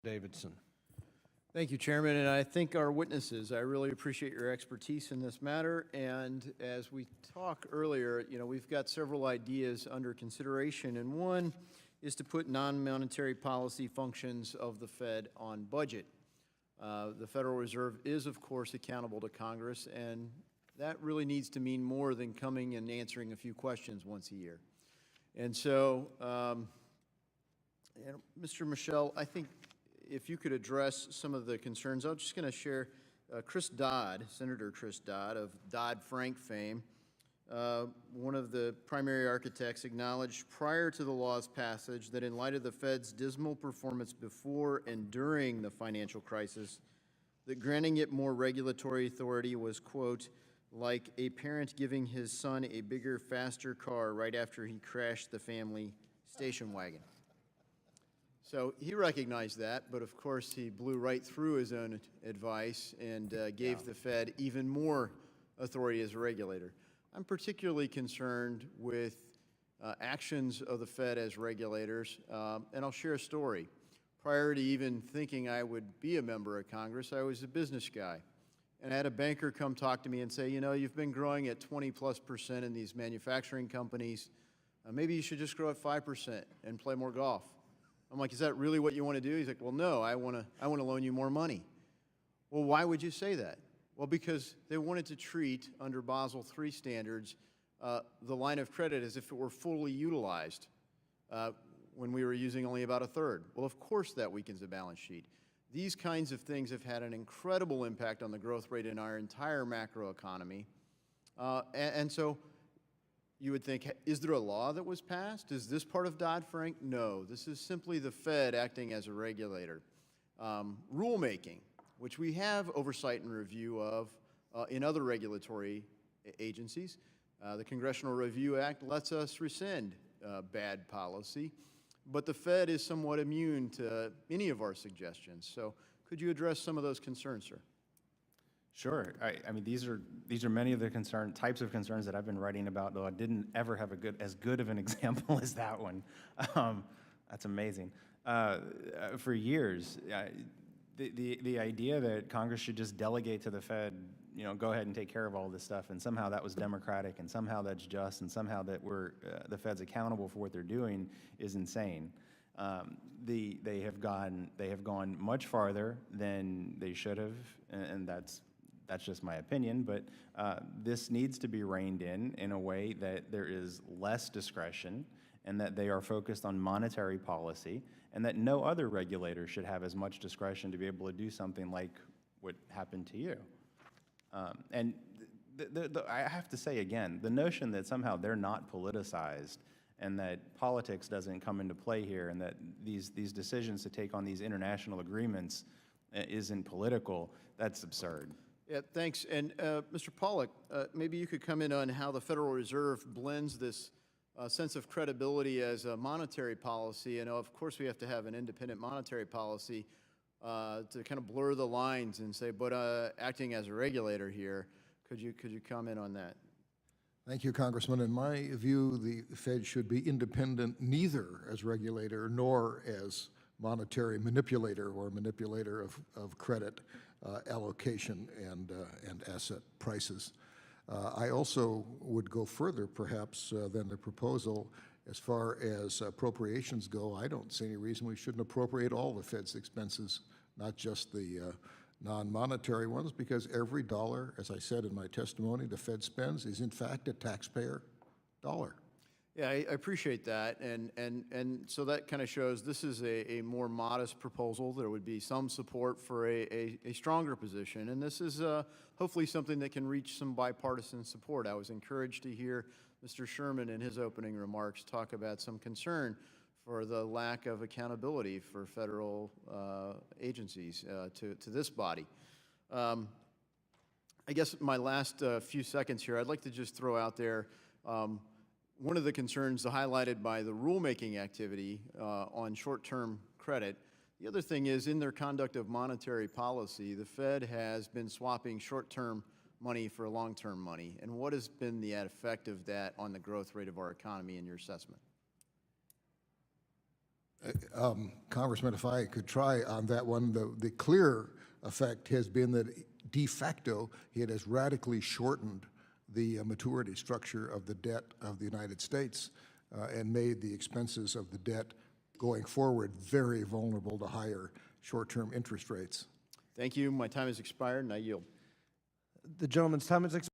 Davidson. Thank you, Chairman, and I thank our witnesses. I really appreciate your expertise in this matter. And as we talked earlier, we've got several ideas under consideration, and one is to put non-monetary policy functions of the Fed on budget. The Federal Reserve is, of course, accountable to Congress, and that really needs to mean more than coming and answering a few questions once a year. And so, Mr. Michel, I think if you could address some of the concerns. I'm just going to share Chris Dodd, Senator Chris Dodd of Dodd-Frank fame, one of the primary architects, acknowledged prior to the law's passage that in light of the Fed's dismal performance before and during the financial crisis, that granting it more regulatory authority was, quote, like a parent giving his son a bigger, faster car right after he crashed the family station wagon. So he recognized that, but of course he blew right through his own advice and gave the Fed even more authority as a regulator. I'm particularly concerned with actions of the Fed as regulators, and I'll share a story. Prior to even thinking I would be a member of Congress, I was a business guy. And I had a banker come talk to me and say, you've been growing at 20+% in these manufacturing companies. Maybe you should just grow at 5% and play more golf. I'm like, is that really what you want to do? He's like, well, no, I want to loan you more money. Well, why would you say that? Well, because they wanted to treat, under Basel III standards, the line of credit as if it were fully utilized when we were using only about a third. Well, of course that weakens the balance sheet. These kinds of things have had an incredible impact on the growth rate in our entire macroeconomy. And so you would think, is there a law that was passed? Is this part of Dodd-Frank? No, this is simply the Fed acting as a regulator. Rulemaking, which we have oversight and review of in other regulatory agencies. The Congressional Review Act lets us rescind bad policy, but the Fed is somewhat immune to any of our suggestions. So could you address some of those concerns, sir? Sure. I mean, these are many of the types of concerns that I've been writing about, though I didn't ever have as good of an example as that one. That's amazing. For years, the idea that Congress should just delegate to the Fed, go ahead and take care of all this stuff, and somehow that was democratic, and somehow that's just, and somehow that the Fed's accountable for what they're doing is insane. They have gone much farther than they should have, and that's just my opinion, but this needs to be reined in a way that there is less discretion and that they are focused on monetary policy and that no other regulator should have as much discretion to be able to do something like what happened to you. And I have to say again, the notion that somehow they're not politicized and that politics doesn't come into play here and that these decisions to take on these international agreements isn't political, that's absurd. Yeah, thanks. And Mr. Pollack, maybe you could come in on how the Federal Reserve blends this sense of credibility as a monetary policy. And of course, we have to have an independent monetary policy to kind of blur the lines and say, but acting as a regulator here, could you comment on that? Thank you, Congressman. In my view, the Fed should be independent neither as regulator nor as monetary manipulator or manipulator of credit allocation and asset prices. I also would go further, perhaps, than the proposal as far as appropriations go. I don't see any reason we shouldn't appropriate all the Fed's expenses, not just the non-monetary ones, because every dollar, as I said in my testimony, the Fed spends is in fact a taxpayer dollar. Yeah, I appreciate that, and so that kind of shows this is a more modest proposal. There would be some support for a stronger position, and this is hopefully something that can reach some bipartisan support. I was encouraged to hear Mr. Sherman in his opening remarks talk about some concern for the lack of accountability for federal agencies to this body. I guess my last few seconds here, I'd like to just throw out there one of the concerns highlighted by the rulemaking activity on short-term credit. The other thing is, in their conduct of monetary policy, the Fed has been swapping short-term money for long-term money. And what has been the effect of that on the growth rate of our economy in your assessment? Congressman, if I could try on that one, the clear effect has been that de facto, it has radically shortened the maturity structure of the debt of the United States and made the expenses of the debt going forward very vulnerable to higher short-term interest rates. Thank you. My time has expired, and I yield. The gentleman's time has expired.